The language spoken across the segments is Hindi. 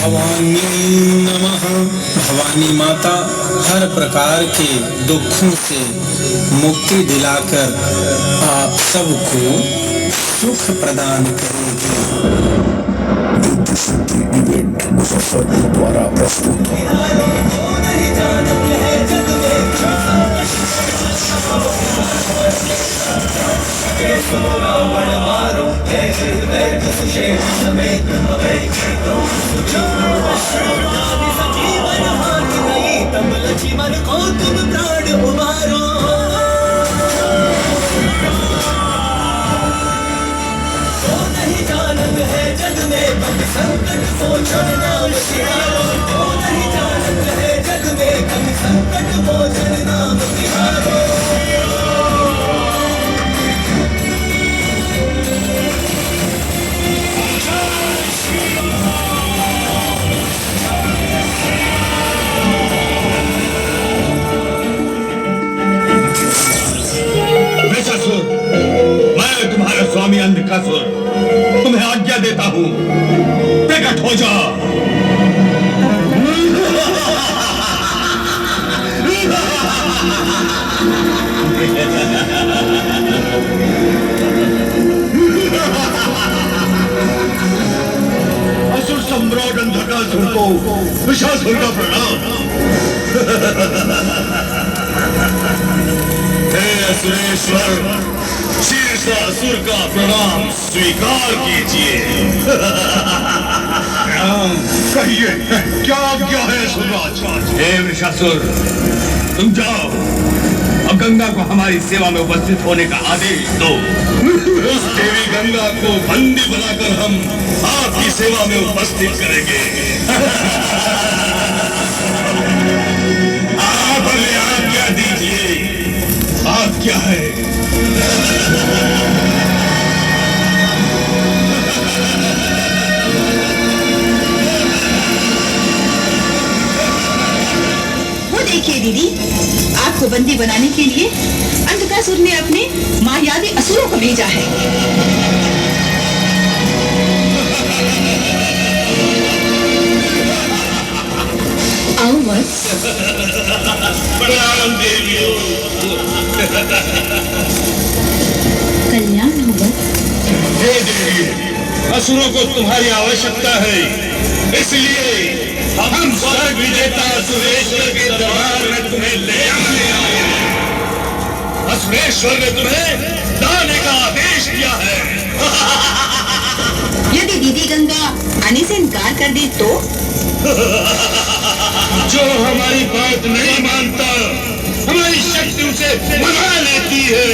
भवानी नमः। भवानी माता हर प्रकार के दुखों से मुक्ति दिलाकर आप सबको सुख प्रदान करेगी। युद्ध शक्ति इवेंट मुजफ्फरपुर द्वारा प्रस्तुत। जीवन को तुम प्राण उबारो, तो नहीं जानत है जग में कभी संकट मोचन नाम तिहारो, तो नहीं जानत है जग में कभी संकट मोचन नाम तिहारो। मैं तुम्हारा स्वामी अंधकासुर तुम्हें आज्ञा देता हूँ, प्रकट हो जाओ। असुर सम्राट अंधकासुर को विशासुर का प्रणाम। हे असुरेश्वर, शीर्षासुर का प्रणाम स्वीकार कीजिए। कहिए क्या है सुराज? हे वृषासुर, तुम जाओ, अब गंगा को हमारी सेवा में उपस्थित होने का आदेश दो। उस देवी गंगा को बंदी बनाकर हम आपकी सेवा में उपस्थित करेंगे। आप हमें आज्ञा दीजिए। बात क्या है? वो देखिए दीदी, आपको बंदी बनाने के लिए अंधकासुर ने अपने मायावी असुरों को भेजा है। आओ बस। प्रणाम देवियों। कल्याण हो बस। हे देवी, असुरों को तुम्हारी आवश्यकता है, इसलिए हम स्वर्ग विजेता असुरेश्वर के दरबार में तुम्हें ले आए हैं। असुरेश्वर ने तुम्हें लाने का आदेश दिया है। यदि दीदी गंगा आने से इनकार कर दे तो? जो हमारी बात नहीं मानता, हमारी शक्ति उसे मना लेती है।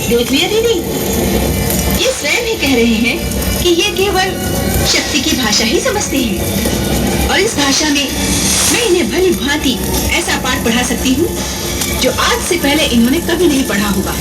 देख लिया दीदी, ये स्वयं ही कह रहे हैं कि ये केवल शक्ति की भाषा ही समझते हैं, और इस भाषा में मैं इन्हें भली भांति ऐसा पाठ पढ़ा सकती हूँ जो आज से पहले इन्होंने कभी नहीं पढ़ा होगा।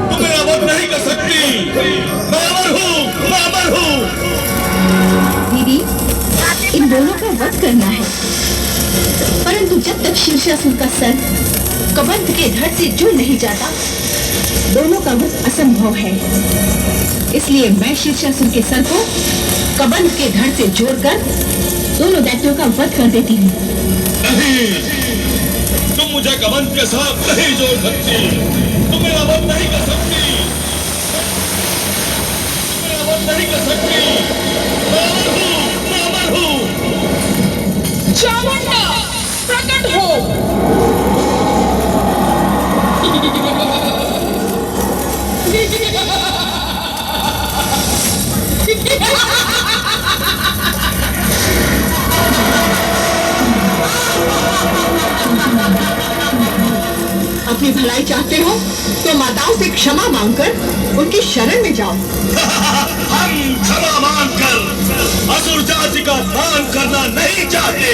तुम्हें अवध नहीं कर सकती। मैं अमर हूँ। दीदी, इन दोनों का वध करना है, परंतु जब तक शीर्षासुर का सर कबंध के धड़ से जुड़ नहीं जाता, दोनों का वध असंभव है। इसलिए मैं शीर्षासुर के सर को कबंध के धड़ से जोड़कर दोनों दैत्यों का वध कर देती हूँ। नहीं, तुम मुझे कबंध के साथ नहीं जोड़ सकती। तुम्हें अवध नहीं कर सकती। तुम्हें अवध नहीं कर सकती। मैं अमर हूँ। चामुंडा प्रकट हो। की भलाई चाहते हो तो माताओं से क्षमा मांगकर उनकी शरण में जाओ। हम क्षमा मांगकर असुर जाति का दान करना नहीं चाहते।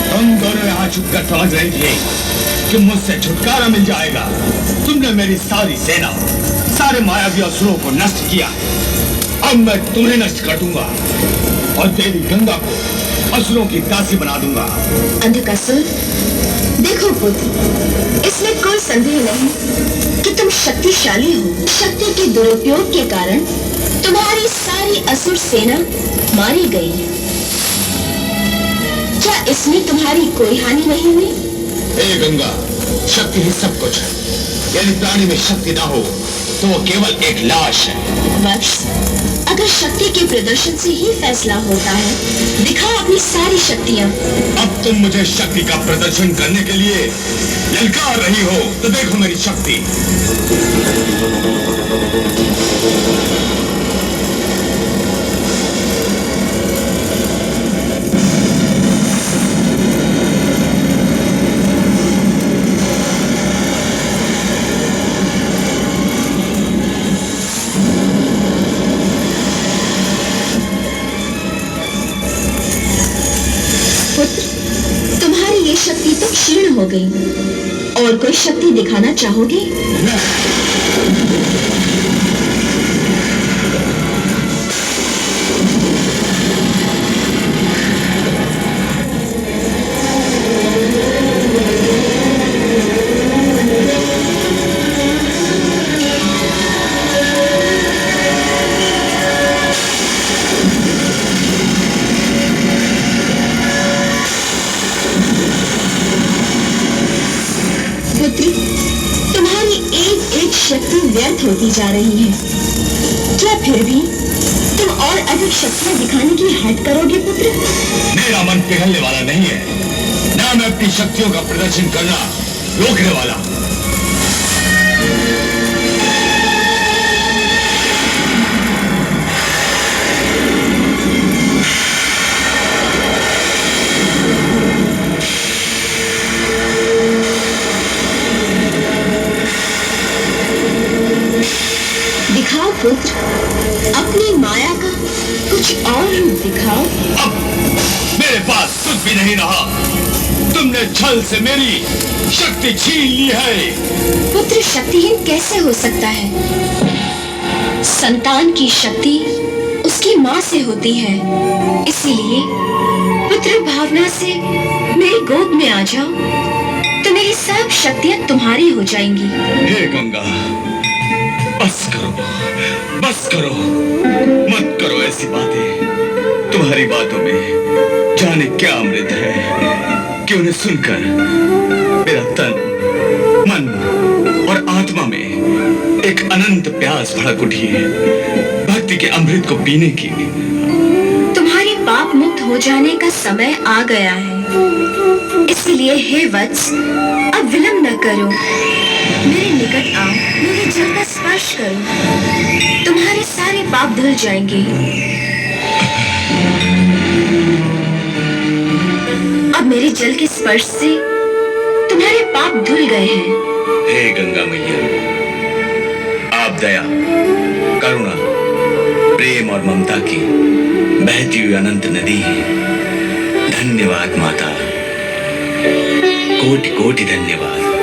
तुम दोनों यहाँ छुपकर समझ रहे थे कि मुझसे छुटकारा मिल जाएगा। तुमने मेरी सारी सेना, सारे मायावी असुरों को नष्ट किया। अब मैं तुम्हें नष्ट कर दूंगा और देवी गंगा को असुरों की दासी बना दूंगा। अंधकासुर, देखो पुत्र, इसमें कोई संदेह नहीं कि तुम शक्तिशाली हो। शक्ति के दुरुपयोग के कारण तुम्हारी सारी असुर सेना मारी गई। क्या इसमें तुम्हारी कोई हानि नहीं हुई? हे गंगा, शक्ति ही सब कुछ है। यदि प्राणी में शक्ति ना हो तो वो केवल एक लाश है। वत्स, अगर शक्ति के प्रदर्शन से ही फैसला होता है, दिखाओ अपनी सारी शक्तियाँ। अब तुम मुझे शक्ति का प्रदर्शन करने के लिए ललकार रही हो तो देखो मेरी शक्ति। तुम्हारी ये शक्ति तो क्षीण हो गई। और कोई शक्ति दिखाना चाहोगे? तुम्हारी एक एक शक्ति व्यर्थ होती जा रही है। क्या फिर भी तुम और अधिक शक्तियां दिखाने की हट करोगे पुत्र? मेरा मन पिघलने वाला नहीं है, ना मैं अपनी शक्तियों का प्रदर्शन करना रोकने वाला। दिखाओ पुत्र, अपनी माया का कुछ और रूप दिखाओ। अब मेरे पास कुछ भी नहीं रहा। तुमने छल से मेरी शक्ति छीन ली है। पुत्र शक्तिहीन कैसे हो सकता है? संतान की शक्ति उसकी माँ से होती है। इसीलिए पुत्र भावना से मेरी गोद में आ जाओ तो मेरी सब शक्तियाँ तुम्हारी हो जाएंगी। हे गंगा, बस करो, बस करो, मत करो ऐसी बातें। तुम्हारी बातों में जाने क्या अमृत है कि उन्हें सुनकर मेरा तन, मन और आत्मा में एक अनंत प्यास भड़क उठी है भक्ति के अमृत को पीने की। तुम्हारे पाप मुक्त हो जाने का समय आ गया है। इसलिए हे वत्स, अब विलंब न करो, मेरे निकट आओ, मेरे जल का स्पर्श करो, तुम्हारे सारे पाप धुल जाएंगे। अब मेरे जल के स्पर्श से तुम्हारे पाप धुल गए हैं। हे गंगा मैया, आप दया, करुणा, प्रेम और ममता की बहती हुई अनंत नदी हैं। धन्यवाद माता, कोटि कोटि धन्यवाद।